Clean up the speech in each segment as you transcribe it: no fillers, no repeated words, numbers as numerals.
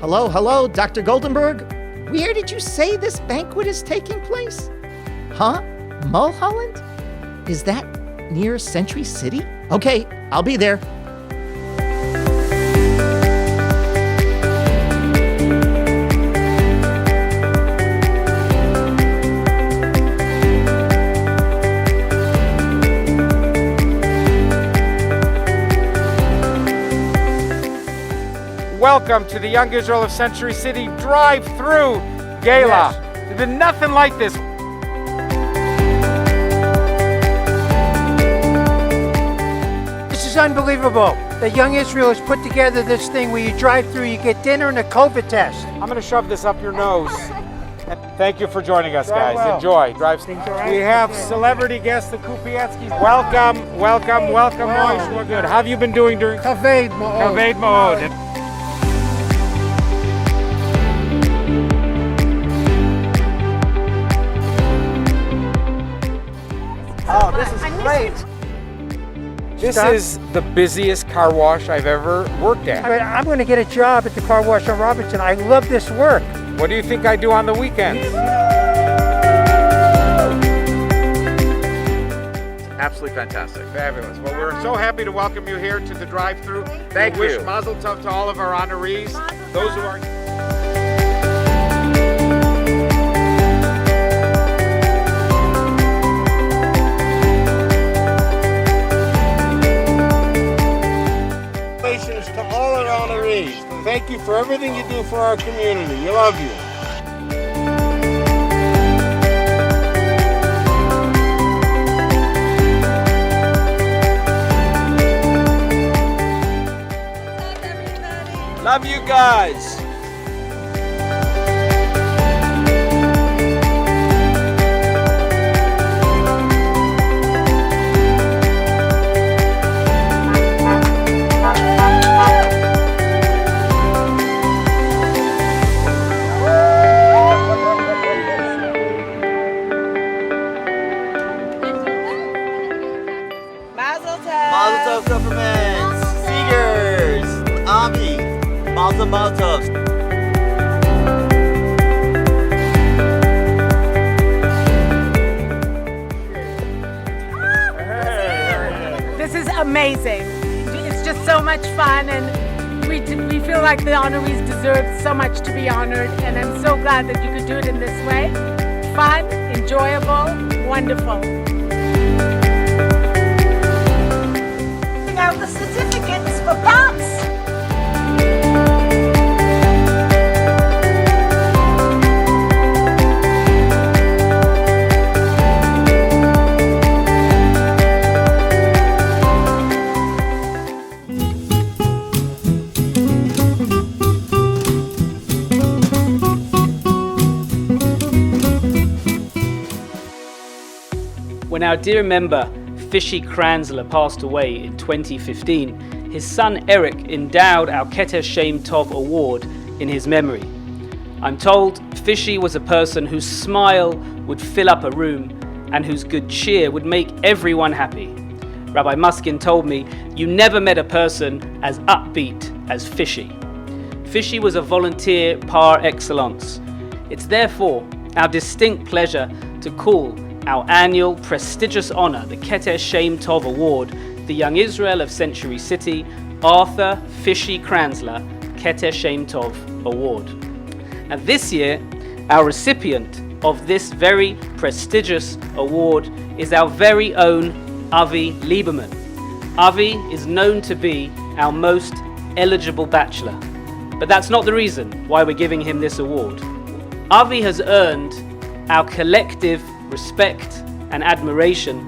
Hello, Dr. Goldenberg. Where did you say this banquet is taking place? Huh? Mulholland? Is that near Century City? Okay, I'll be there. Welcome to the Young Israel of Century City Drive-Thru Gala. There's been nothing like this. This is unbelievable that Young Israel has put together this thing where you drive through, you get dinner and a COVID test. I'm going to shove this up your nose. Thank you for joining us, Drive guys. well. Enjoy. Drive. Things all right? We have celebrity guests, the Kupieckis. Welcome. Moish, we're good. How have you been doing during Kaved ma'od. Kaved Ma'od? Oh, this is great. This is the busiest car wash I've ever worked at. I'm going to get a job at the car wash on Robinson. I love this work. What do you think I do on the weekends? Absolutely fantastic. Fabulous. Well, we're so happy to welcome you here to the drive-thru. Thank We you. wish Mazel Tov to all of our honorees. Those who are. Congratulations to all our honorees. Thank you for everything you do for our community. We love you. Love you guys. Mazel Mazel Tov, Kupferman. Seegers. Avi. Mazel Tov. This is amazing. It's just so much fun, and we feel like the honorees deserve so much to be honored, and I'm so glad that you could do it in this way. Fun, enjoyable, wonderful. Out the certificates for Pops. When our dear member Fishy Kranzler passed away in 2015, his son Eric endowed our Keter Shem Tov Award in his memory. I'm told Fishy was a person whose smile would fill up a room and whose good cheer would make everyone happy. Rabbi Muskin told me, "You never met a person as upbeat as Fishy." Fishy was a volunteer par excellence. It's therefore our distinct pleasure to call our annual prestigious honor, the Keter Shem Tov Award, the Young Israel of Century City, Arthur Fishy Kranzler Keter Shem Tov Award. Now this year, our recipient of this very prestigious award is our very own Avi Liberman. Avi is known to be our most eligible bachelor, but that's not the reason why we're giving him this award. Avi has earned our collective respect and admiration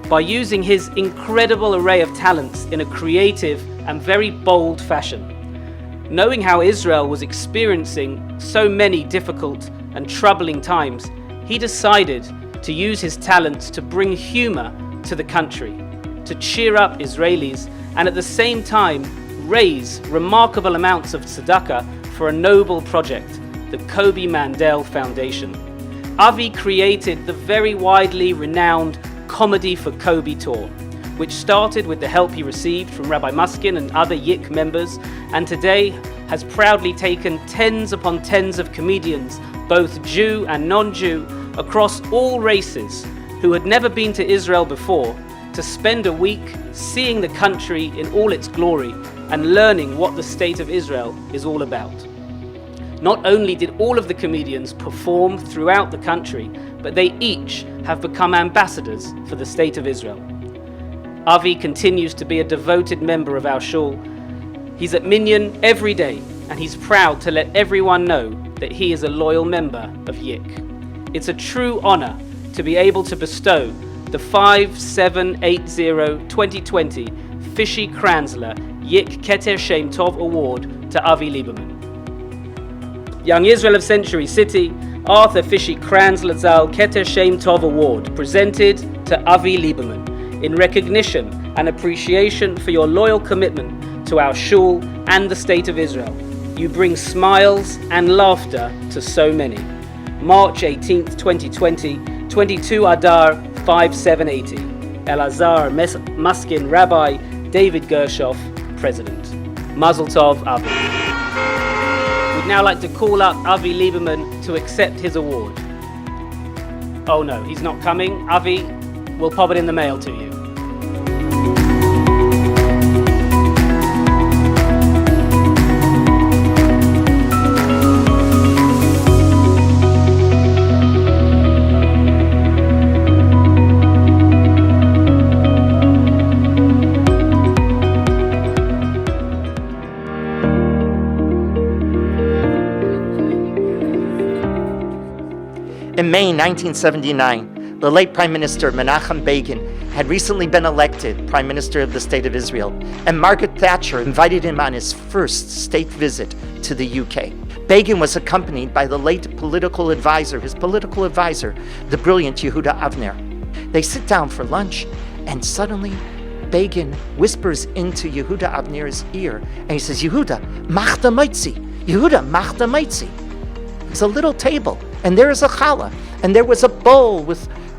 by using his incredible array of talents in a creative and very bold fashion. Knowing how Israel was experiencing so many difficult and troubling times, he decided to use his talents to bring humor to the country, to cheer up Israelis, and at the same time raise remarkable amounts of tzedakah for a noble project, the Kobe Mandel Foundation. Avi created the very widely renowned Comedy for Kobe tour, which started with the help he received from Rabbi Muskin and other YICC members, and today has proudly taken tens upon tens of comedians, both Jew and non-Jew, across all races, who had never been to Israel before, to spend a week seeing the country in all its glory and learning what the state of Israel is all about. Not only did all of the comedians perform throughout the country, but they each have become ambassadors for the state of Israel. Avi continues to be a devoted member of our shul. He's at Minyan every day, and he's proud to let everyone know that he is a loyal member of YICC. It's a true honor to be able to bestow the 5780-2020 Fishy Kranzler YICC Keter Shem Tov Award to Avi Liberman. Young Israel of Century City, Arthur Fishy Kranzler Zal Keter Shem Tov Award, presented to Avi Liberman in recognition and appreciation for your loyal commitment to our shul and the state of Israel. You bring smiles and laughter to so many. March 18th, 2020, 22 Adar 5780. Elazar Muskin Rabbi, David Gershoff, President. Mazel Tov, Avi. We'd now like to call up Avi Liberman to accept his award. Oh no, he's not coming. Avi, we'll pop it in the mail to you. In May 1979, the late Prime Minister Menachem Begin had recently been elected Prime Minister of the State of Israel, and Margaret Thatcher invited him on his first state visit to the UK. Begin was accompanied by the late political advisor, the brilliant Yehuda Avner. They sit down for lunch, and suddenly Begin whispers into Yehuda Avner's ear, and he says, Yehuda, mach da moitzi. Yehuda, mach da moitzi. It's a little table, and there is a challah, and there was a bowl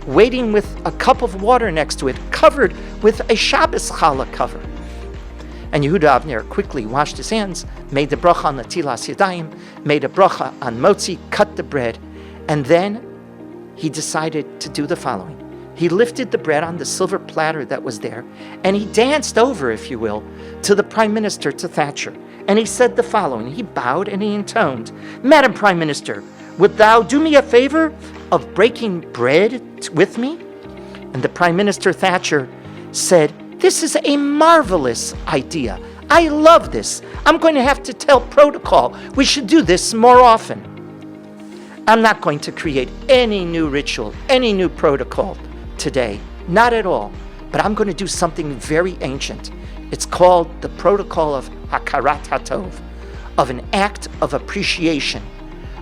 waiting with a cup of water next to it, covered with a Shabbos challah cover. And Yehuda Avner quickly washed his hands, made the bracha on the tilas yadayim, made a bracha on motzi, cut the bread, and then he decided to do the following. He lifted the bread on the silver platter that was there, and he danced over, if you will, to the Prime Minister, to Thatcher. And he said the following. He bowed and he intoned, Madam Prime Minister, would thou do me a favor of breaking bread with me? And the Prime Minister Thatcher said, this is a marvelous idea. I love this. I'm going to have to tell protocol. We should do this more often. I'm not going to create any new ritual, any new protocol today. Not at all. But I'm going to do something very ancient. It's called the protocol of Hakarat HaTov, of an act of appreciation.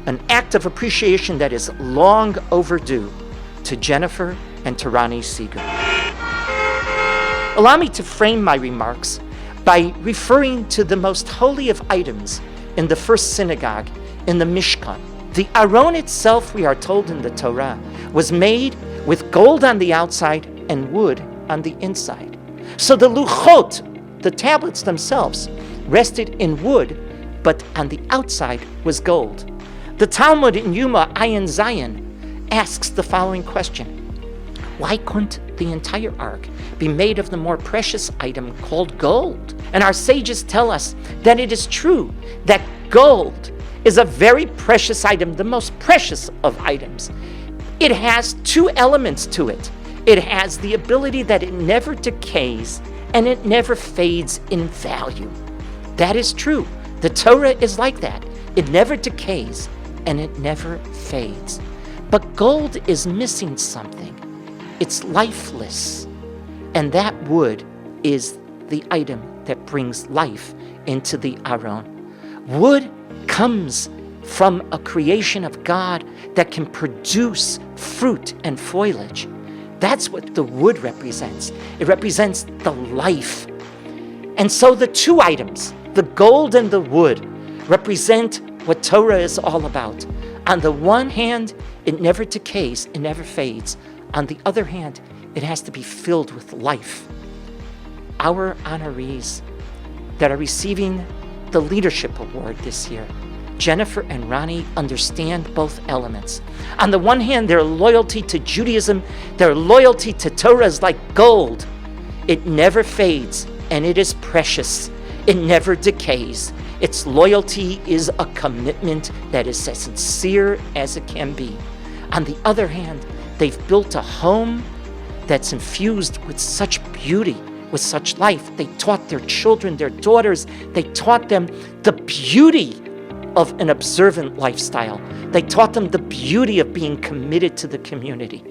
An act of appreciation that is long overdue to Jennifer and to Ronnie Seeger. Allow me to frame my remarks by referring to the most holy of items in the first synagogue, in the Mishkan. The Aron itself, we are told in the Torah, was made with gold on the outside and wood on the inside. So the luchot, the tablets themselves, rested in wood, but on the outside was gold. The Talmud in Yuma Ayin Zayin asks the following question. Why couldn't the entire ark be made of the more precious item called gold? And our sages tell us that it is true that gold is a very precious item, the most precious of items. It has two elements to it. It has the ability that it never decays and it never fades in value. That is true. The Torah is like that. It never decays and it never fades. But gold is missing something. It's lifeless. And that wood is the item that brings life into the Aron. Wood comes from a creation of God that can produce fruit and foliage. That's what the wood represents. It represents the life. And so the two items, the gold and the wood, represent what Torah is all about. On the one hand, it never decays, it never fades. On the other hand, it has to be filled with life. our honorees that are receiving the Leadership Award this year, Jennifer and Ronnie, understand both elements. On the one hand, their loyalty to Judaism, their loyalty to Torah is like gold. It never fades, and it is precious. It never decays. Its loyalty is a commitment that is as sincere as it can be. On the other hand, they've built a home that's infused with such beauty, with such life. They taught their children, their daughters, they taught them the beauty of an observant lifestyle. They taught them the beauty of being committed to the community.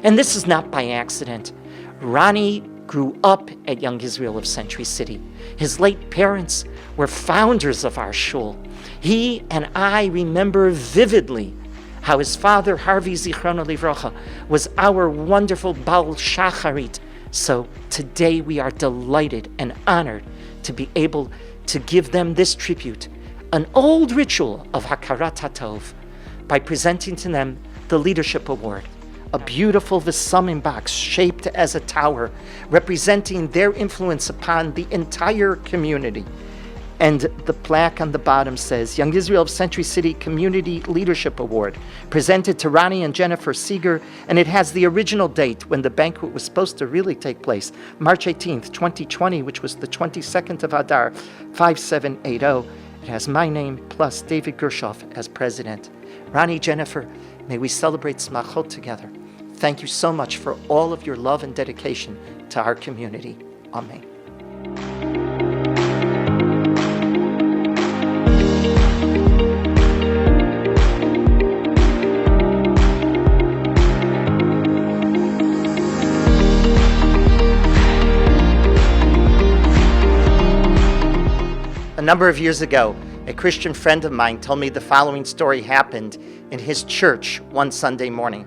And this is not by accident. Ronnie grew up at Young Israel of Century City. His late parents were founders of our shul. He and I remember vividly how his father, Harvey Zichrono Livrocha, was our wonderful Baal Shacharit. So today we are delighted and honored to be able to give them this tribute, an old ritual of Hakarat HaTov, by presenting to them the Leadership Award, a beautiful V'samim box shaped as a tower, representing their influence upon the entire community. And the plaque on the bottom says, Young Israel of Century City Community Leadership Award, presented to Ronnie and Jennifer Seeger, and it has the original date when the banquet was supposed to really take place, March 18th, 2020, which was the 22nd of Adar, 5780. It has my name plus David Gershoff as president. Ronnie, Jennifer, may we celebrate Smachot together. Thank you so much for all of your love and dedication to our community. Amen. A number of years ago, a Christian friend of mine told me the following story happened in his church one Sunday morning.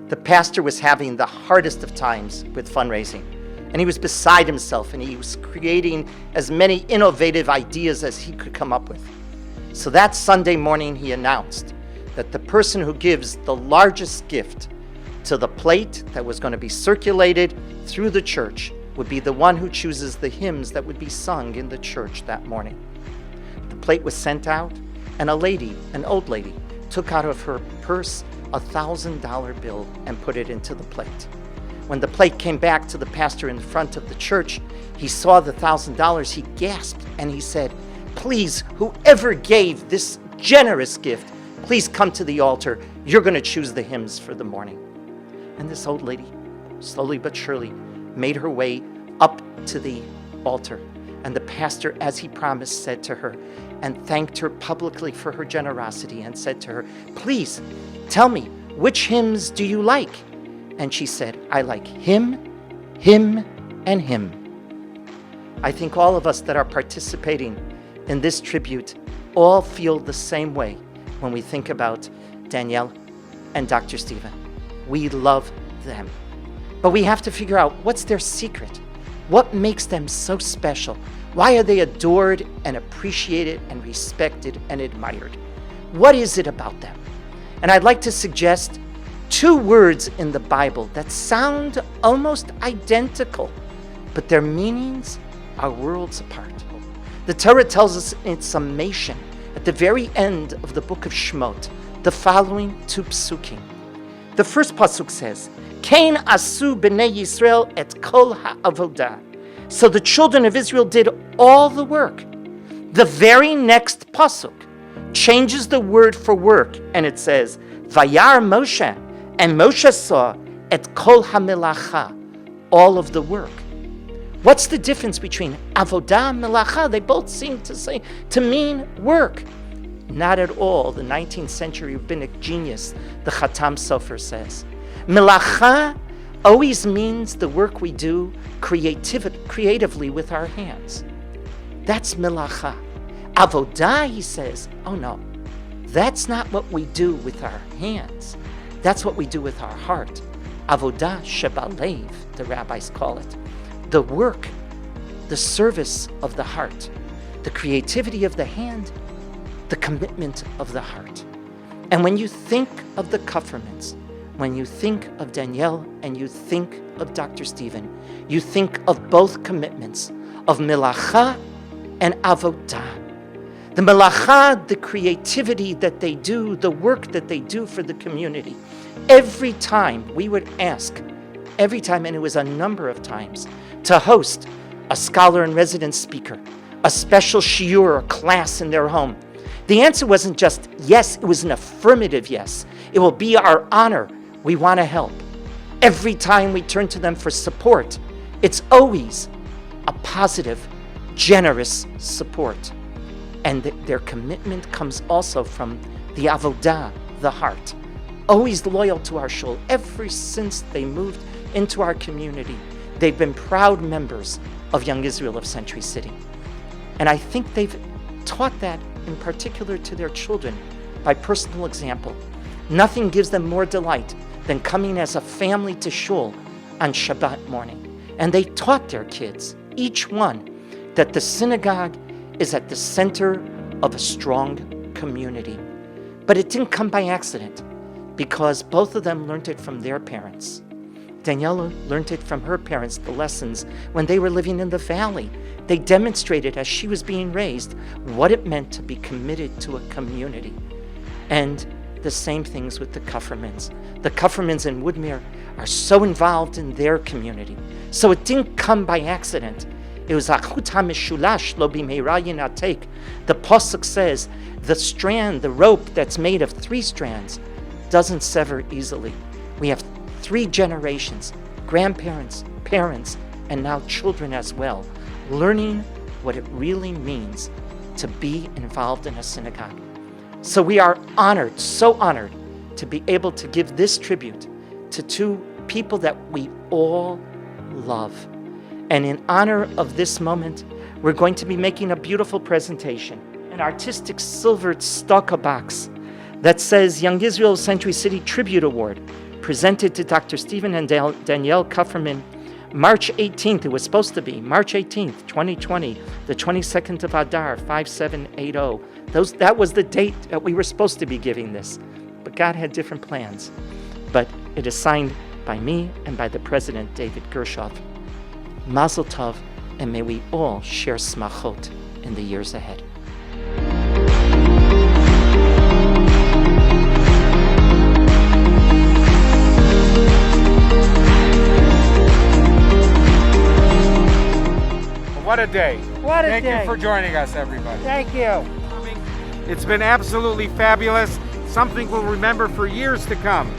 The pastor was having the hardest of times with fundraising, and he was beside himself, and he was creating as many innovative ideas as he could come up with. So that Sunday morning, he announced that the person who gives the largest gift to the plate that was going to be circulated through the church would be the one who chooses the hymns that would be sung in the church that morning. The plate was sent out, and a lady, an old lady, took out of her purse a $1,000 bill and put it into the plate. When the plate came back to the pastor in front of the church, he saw the $1,000, he gasped, and he said, "Please, whoever gave this generous gift, please come to the altar. You're going to choose the hymns for the morning." And this old lady, slowly but surely, made her way up to the altar. And the pastor, as he promised, said to her and thanked her publicly for her generosity and said to her, "Please, tell me, which hymns do you like?" And she said, "I like hymn, hymn, and hymn." I think all of us that are participating in this tribute all feel the same way when we think about Danielle and Dr. Stephen. We love them. But we have to figure out what's their secret. What makes them so special? Why are they adored and appreciated and respected and admired? What is it about them? And I'd like to suggest two words in the Bible that sound almost identical, but their meanings are worlds apart. The Torah tells us in summation at the very end of the book of Shemot the following two psukim. The first pasuk says, Kain asu b'nei Yisrael et kol ha'avodah. So the children of Israel did all the work. The very next pasuk changes the word for work, and it says, Vayar Moshe, and Moshe saw et kol ha'melacha, all of the work. What's the difference between avodah and melacha? They both seem to mean work. Not at all. The 19th century rabbinic genius, the Chatam Sofer, says. Melacha always means the work we do creatively with our hands. That's melacha. Avodah, he says, oh no, that's not what we do with our hands. That's what we do with our heart. Avodah shebalev, the rabbis call it. The work, the service of the heart, the creativity of the hand, the commitment of the heart. And when you think of the Kupfermans, when you think of Danielle and you think of Dr. Stephen, you think of both commitments of melacha and avodah. The melacha, the creativity that they do, the work that they do for the community. Every time we would ask, and it was a number of times, to host a scholar in residence speaker, a special shiur or class in their home. The answer wasn't just yes, it was an affirmative yes. It will be our honor. We want to help. Every time we turn to them for support, it's always a positive, generous support. And their commitment comes also from the avodah, the heart. Always loyal to our shul. Ever since they moved into our community, they've been proud members of Young Israel of Century City. And I think they've taught that in particular to their children by personal example. Nothing gives them more delight than coming as a family to shul on Shabbat morning. And they taught their kids, each one, that the synagogue is at the center of a strong community. But it didn't come by accident, because both of them learned it from their parents. Danielle learned it from her parents, the lessons, when they were living in the valley. They demonstrated, as she was being raised, what it meant to be committed to a community. And the same things with the Kupfermans. The Kupfermans in Woodmere are so involved in their community. So it didn't come by accident. It was achut hamishulash lo b'meira yinatek. The pasuk says, the strand, the rope that's made of 3 strands, doesn't sever easily. We have 3 generations, grandparents, parents, and now children as well, learning what it really means to be involved in a synagogue. So we are honored, so honored, to be able to give this tribute to 2 people that we all love. And in honor of this moment, we're going to be making a beautiful presentation, an artistic silver stucco box that says Young Israel Century City Tribute Award, presented to Dr. Stephen and Danielle Kupferman, March 18th. It was supposed to be March 18th, 2020, the 22nd of Adar, 5780. That was the date that we were supposed to be giving this, but God had different plans. But it is signed by me and by the president, David Gershoff. Mazel Tov, and may we all share smachot in the years ahead. What a day. What a Thank day. you for joining us, everybody. Thank you. It's been absolutely fabulous. Something we'll remember for years to come.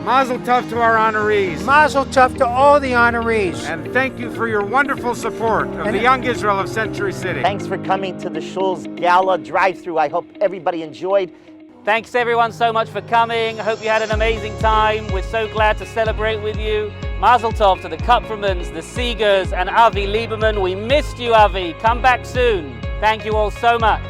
Mazel tov to our honorees. Mazel tov to all the honorees. And thank you for your wonderful support of the Young Israel of Century City. Thanks for coming to the Shul's Gala drive-thru. I hope everybody enjoyed. Thanks everyone so much for coming. I hope you had an amazing time. We're so glad to celebrate with you. Mazel tov to the Kupfermans, the Seegers, and Avi Liberman. We missed you, Avi. Come back soon. Thank you all so much.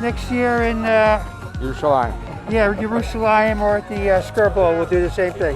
Next year in Yerushalayim. Jerusalem or at the Skirball, we'll do the same thing.